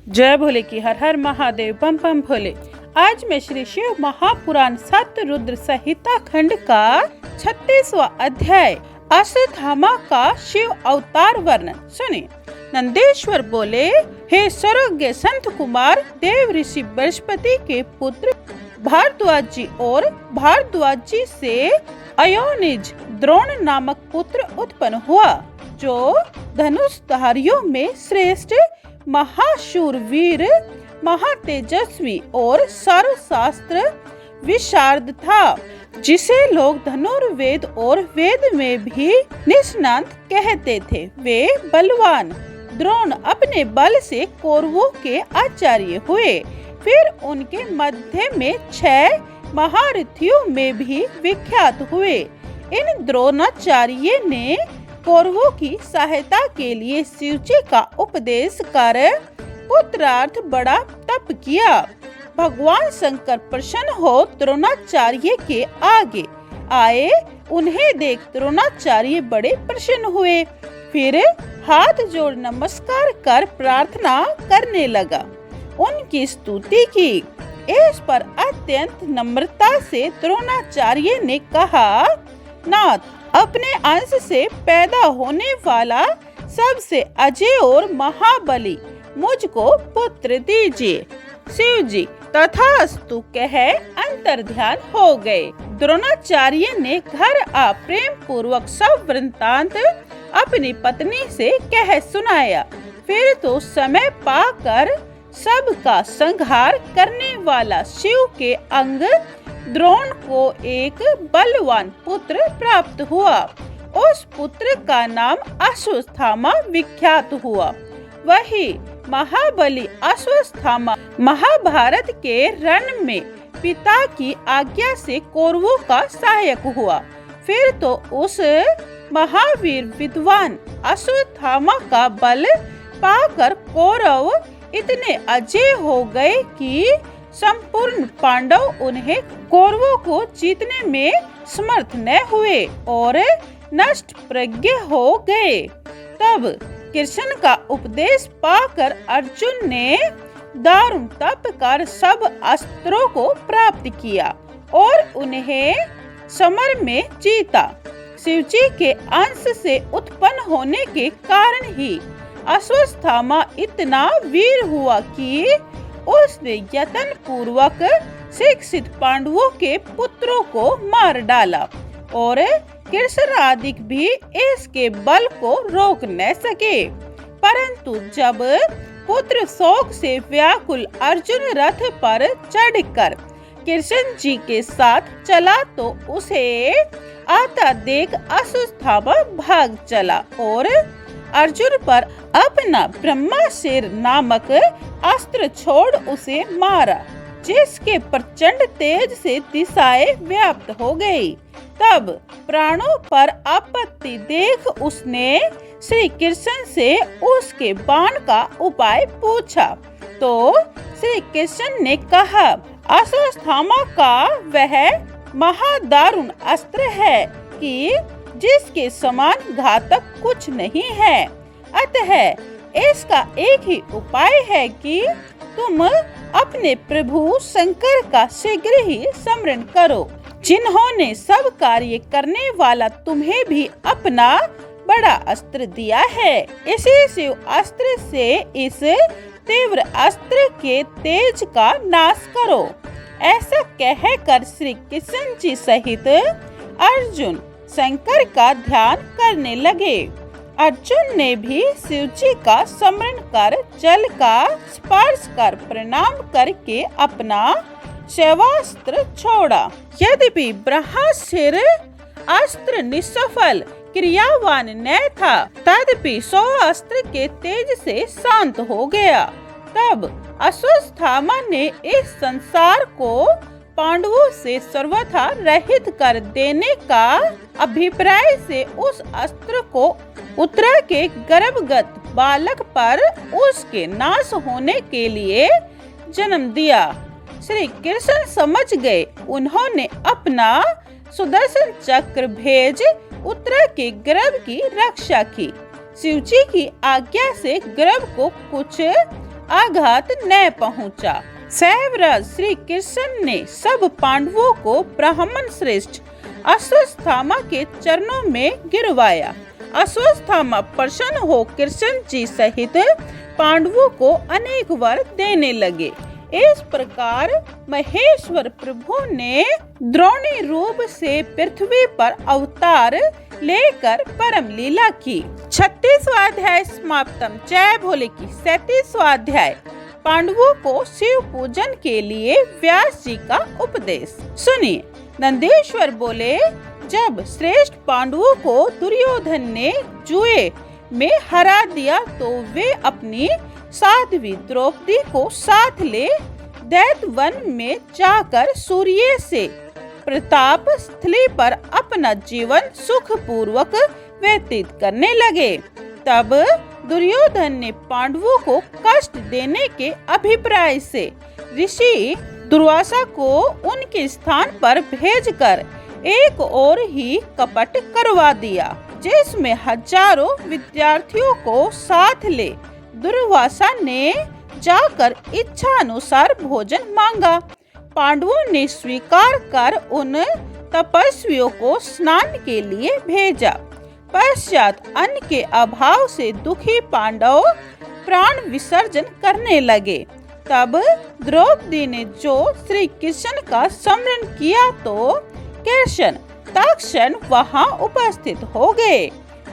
जय भोले की हर हर महादेव बम बम भोले। आज मैं श्री शिव महापुराण सत्य रुद्र संहिता खंड का 36वां अध्याय अश्वत्थामा का शिव अवतार वर्णन सुनिए। नंदेश्वर बोले, हे सर्वज्ञ संत कुमार, देव ऋषि बृहस्पति के पुत्र भारद्वाज जी और भारद्वाज जी से अयोनिज द्रोण नामक पुत्र उत्पन्न हुआ, जो धनुषधारियों में श्रेष्ठ महाशूरवीर, महातेजस्वी और सर्वशास्त्र विशारद था, जिसे लोग धनुर्वेद और वेद में भी निष्णात कहते थे। वे बलवान द्रोण अपने बल से कौरवों के आचार्य हुए। फिर उनके मध्य में 6 महारथियों में भी विख्यात हुए। इन द्रोणाचार्य ने कौरवों की सहायता के लिए शिवजी का उपदेश कर पुत्रार्थ बड़ा तप किया। भगवान शंकर प्रसन्न हो द्रोणाचार्य के आगे आए। उन्हें देख द्रोणाचार्य बड़े प्रसन्न हुए। फिर हाथ जोड़ नमस्कार कर प्रार्थना करने लगा, उनकी स्तुति की। इस पर अत्यंत नम्रता से द्रोणाचार्य ने कहा, नाथ, अपने अंश से पैदा होने वाला सबसे अजय और महाबली मुझको पुत्र दीजिए। शिव जी तथास्तु कह अंतर्ध्यान हो गए। द्रोणाचार्य ने घर आ प्रेम पूर्वक सब वृत्तांत अपनी पत्नी से कह सुनाया। फिर तो समय पाकर सबका संहार करने वाला शिव के अंग द्रोण को एक बलवान पुत्र प्राप्त हुआ। उस पुत्र का नाम अश्वत्थामा विख्यात हुआ। वही महाबली अश्वत्थामा महाभारत के रण में पिता की आज्ञा से कौरवों का सहायक हुआ। फिर तो उस महावीर विद्वान अश्वत्थामा का बल पाकर कौरव इतने अजय हो गए कि संपूर्ण पांडव उन्हें कौरवों को जीतने में समर्थ न हुए और नष्ट प्रज्ञ हो गए। तब कृष्ण का उपदेश पाकर अर्जुन ने दारुण तप कर सब अस्त्रों को प्राप्त किया और उन्हें समर में जीता। शिवजी के अंश से उत्पन्न होने के कारण ही अश्वत्थामा इतना वीर हुआ कि उसने यत्न पूर्वक शिक्षित पांडवों के पुत्रों को मार डाला और कृष्णादिक भी इसके बल को रोक न सके। परंतु जब पुत्र शोक से व्याकुल अर्जुन रथ पर चढ़कर कृष्ण जी के साथ चला तो उसे आता देख अश्वत्थामा भाग चला और अर्जुन पर अपना ब्रह्मास्त्र नामक अस्त्र छोड़ उसे मारा, जिसके प्रचंड तेज से दिशाएं व्याप्त हो गई। तब प्राणों पर आपत्ति देख उसने श्री कृष्ण से उसके बाण का उपाय पूछा, तो श्री कृष्ण ने कहा, अश्वत्थामा का वह महादारुण अस्त्र है कि जिसके समान घातक कुछ नहीं है। अतः इसका एक ही उपाय है कि तुम अपने प्रभु शंकर का शीघ्र ही स्मरण करो, जिन्होंने सब कार्य करने वाला तुम्हें भी अपना बड़ा अस्त्र दिया है। इसी शिव अस्त्र से इस तीव्र अस्त्र के तेज का नाश करो। ऐसा कहकर श्री कृष्ण जी सहित अर्जुन शंकर का ध्यान करने लगे। अर्जुन ने भी शिवजी का स्मरण कर जल का स्पर्श कर प्रणाम करके अपना शैवास्त्र छोड़ा। यद्यपि ब्रह्मास्त्र अस्त्र निष्फल क्रियावान न था, तथापि अस्त्र के तेज से शांत हो गया। तब अश्वत्थामा ने इस संसार को पांडवों से सर्वथा रहित कर देने का अभिप्राय से उस अस्त्र को उत्तरा के गर्भगत बालक पर उसके नाश होने के लिए जन्म दिया। श्री कृष्ण समझ गए। उन्होंने अपना सुदर्शन चक्र भेज उत्तरा के गर्भ की रक्षा की। शिवजी की आज्ञा से गर्भ को कुछ आघात न पहुंचा। सैवराज श्री कृष्ण ने सब पांडवों को ब्राह्मण श्रेष्ठ अश्वत्थामा के चरणों में गिरवाया। अश्वत्थामा प्रसन्न हो कृष्ण जी सहित पांडवों को अनेक वर देने लगे। इस प्रकार महेश्वर प्रभु ने द्रोणी रूप से पृथ्वी पर अवतार लेकर परम लीला की। 36वां अध्याय समाप्तम। जय भोले की। 37वां अध्याय पांडवों को शिव पूजन के लिए व्यास जी का उपदेश। सुनिए। नंदीश्वर बोले, जब श्रेष्ठ पांडवों को दुर्योधन ने जुए में हरा दिया तो वे अपनी साध्वी द्रौपदी को साथ ले दैत्य वन में जाकर सूर्य से प्रताप स्थली पर अपना जीवन सुख पूर्वक व्यतीत करने लगे। तब दुर्योधन ने पांडवों को कष्ट देने के अभिप्राय से ऋषि दुर्वासा को उनके स्थान पर भेजकर एक और ही कपट करवा दिया, जिसमें हजारों विद्यार्थियों को साथ ले दुर्वासा ने जाकर इच्छा अनुसार भोजन मांगा। पांडवों ने स्वीकार कर उन तपस्वियों को स्नान के लिए भेजा। पश्चात अन्न के अभाव से दुखी पांडव प्राण विसर्जन करने लगे। तब द्रौपदी ने जो श्री कृष्ण का स्मरण किया तो कृष्ण तत्क्षण वहां उपस्थित हो गए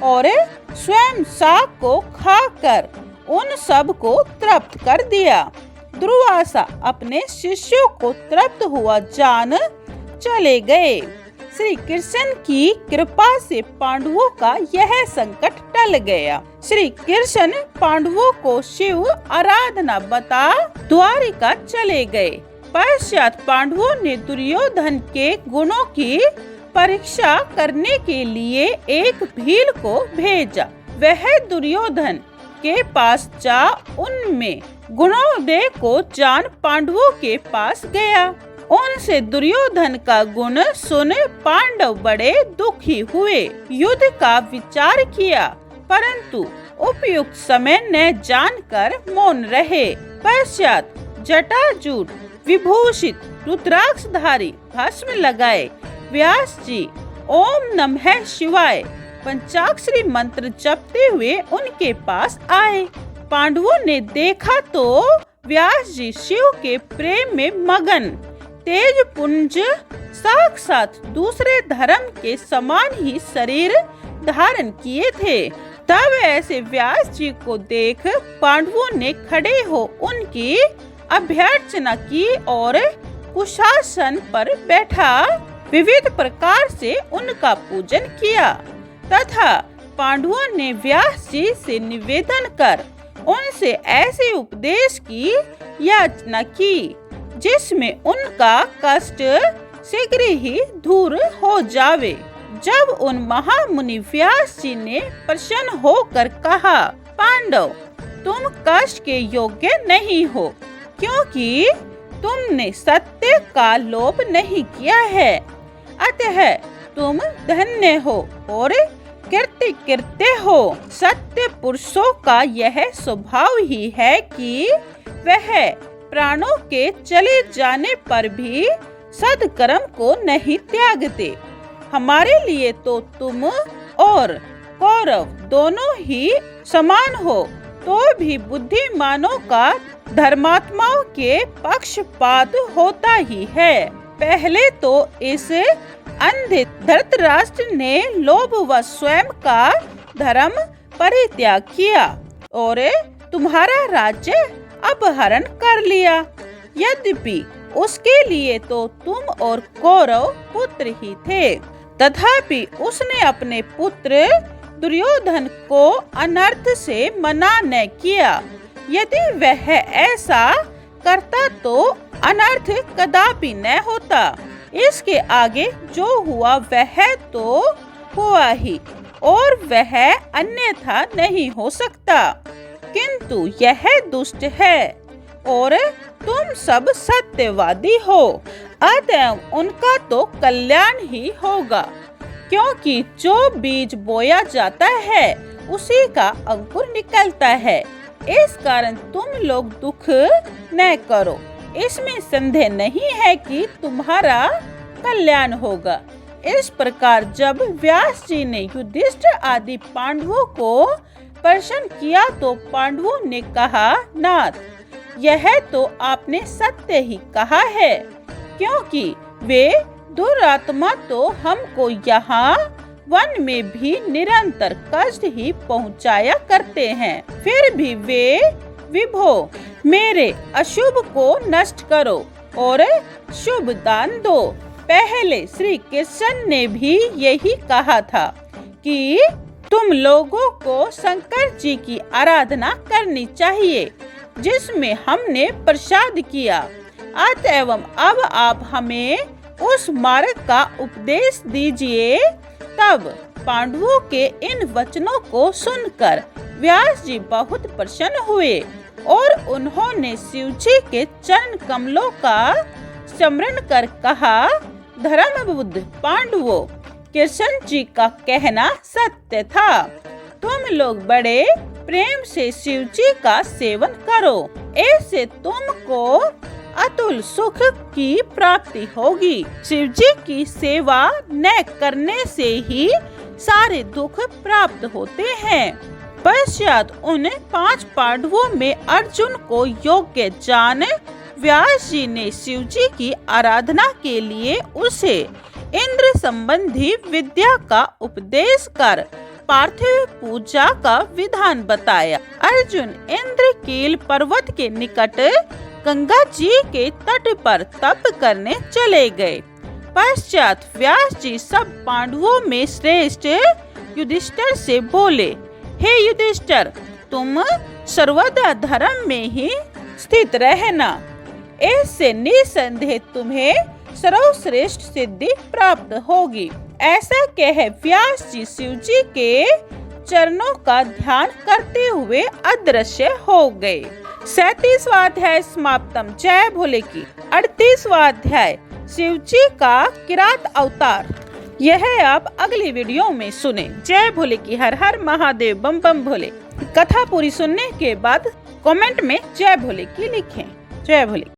और स्वयं शाक को खाकर उन सब को तृप्त कर दिया। दुर्वासा अपने शिष्यों को तृप्त हुआ जान चले गए। श्री कृष्ण की कृपा से पांडवों का यह संकट टल गया। श्री कृष्ण पांडवों को शिव आराधना बता द्वारिका चले गए। पश्चात पांडवों ने दुर्योधन के गुणों की परीक्षा करने के लिए एक भील को भेजा। वह दुर्योधन के पास जा उनमें गुणोदय को जान पांडवों के पास गया। उनसे दुर्योधन का गुण सुन पांडव बड़े दुखी हुए। युद्ध का विचार किया, परंतु उपयुक्त समय न जानकर मौन रहे। पश्चात जटाजूट विभूषित रुद्राक्षधारी भस्म लगाए व्यास जी ओम नमः शिवाय पंचाक्षरी मंत्र जपते हुए उनके पास आए। पांडवों ने देखा तो व्यास जी शिव के प्रेम में मगन तेज पुंज साक्षात दूसरे धर्म के समान ही शरीर धारण किए थे। तब ऐसे व्यास जी को देख पांडवों ने खड़े हो उनकी अभ्यर्चना की और कुशासन पर बैठा विविध प्रकार से उनका पूजन किया तथा पांडवों ने व्यास जी से निवेदन कर उनसे ऐसे उपदेश की याचना की जिसमें उनका कष्ट शीघ्र ही दूर हो जावे। जब उन महामुनि व्यास जी ने प्रसन्न होकर कहा, पांडव तुम कष्ट के योग्य नहीं हो, क्योंकि तुमने सत्य का लोभ नहीं किया है, अतः तुम धन्य हो और कृत्य हो। सत्य पुरुषों का यह स्वभाव ही है कि वह प्राणों के चले जाने पर भी सद्कर्म को नहीं त्यागते। हमारे लिए तो तुम और कौरव दोनों ही समान हो, तो भी बुद्धिमानों का धर्मात्माओं के पक्षपात होता ही है। पहले तो इस अंधे धृतराष्ट्र ने लोभ व स्वयं का धर्म परित्याग किया और तुम्हारा राज्य अपहरण कर लिया। यद्यपि उसके लिए तो तुम और कौरव पुत्र ही थे, तथापि उसने अपने पुत्र दुर्योधन को अनर्थ से मना न किया। यदि वह ऐसा करता तो अनर्थ कदापि न होता। इसके आगे जो हुआ वह तो हुआ ही और वह अन्यथा नहीं हो सकता, किंतु यह दुष्ट है और तुम सब सत्यवादी हो, अतः उनका तो कल्याण ही होगा, क्योंकि जो बीज बोया जाता है उसी का अंकुर निकलता है। इस कारण तुम लोग दुख न करो। इसमें संदेह नहीं है कि तुम्हारा कल्याण होगा। इस प्रकार जब व्यास जी ने युधिष्ठिर आदि पांडवों को प्रश्न किया तो पांडवों ने कहा, नाथ, यह तो आपने सत्य ही कहा है, क्योंकि वे दुरात्मा तो हमको यहाँ वन में भी निरंतर कष्ट ही पहुँचाया करते हैं। फिर भी वे विभो मेरे अशुभ को नष्ट करो और शुभ दान दो। पहले श्री कृष्ण ने भी यही कहा था कि तुम लोगों को शंकर जी की आराधना करनी चाहिए, जिसमें हमने प्रसाद किया। अतएव अब आप हमें उस मार्ग का उपदेश दीजिए। तब पांडवों के इन वचनों को सुनकर व्यास जी बहुत प्रसन्न हुए और उन्होंने शिव जी के चरण कमलों का स्मरण कर कहा, धर्म बुद्ध पांडवों, कृष्ण जी का कहना सत्य था। तुम लोग बड़े प्रेम से शिव जी का सेवन करो, ऐसे तुमको अतुल सुख की प्राप्ति होगी। शिव जी की सेवा न करने से ही सारे दुख प्राप्त होते हैं। पश्चात उन 5 पांडवों में अर्जुन को योग्य जान व्यास जी ने शिव जी की आराधना के लिए उसे इंद्र संबंधी विद्या का उपदेश कर पार्थिव पूजा का विधान बताया। अर्जुन इंद्रकील पर्वत के निकट गंगा जी के तट पर तप करने चले गए। पश्चात व्यास जी सब पांडवों में श्रेष्ठ युधिष्ठिर से बोले, हे युधिष्ठिर, तुम सर्वदा धर्म में ही स्थित रहना, इससे निसंदेह तुम्हें सर्वश्रेष्ठ सिद्धि प्राप्त होगी। ऐसा कह व्यास जी शिव जी के चरणों का ध्यान करते हुए अदृश्य हो गए। 37वां अध्याय समाप्तम। जय भोले की। 38वां अध्याय शिव जी का किरात अवतार। यह आप अगली वीडियो में सुने। जय भोले की। हर हर महादेव, बम बम भोले। कथा पूरी सुनने के बाद कमेंट में जय भोले की लिखें। जय भोले।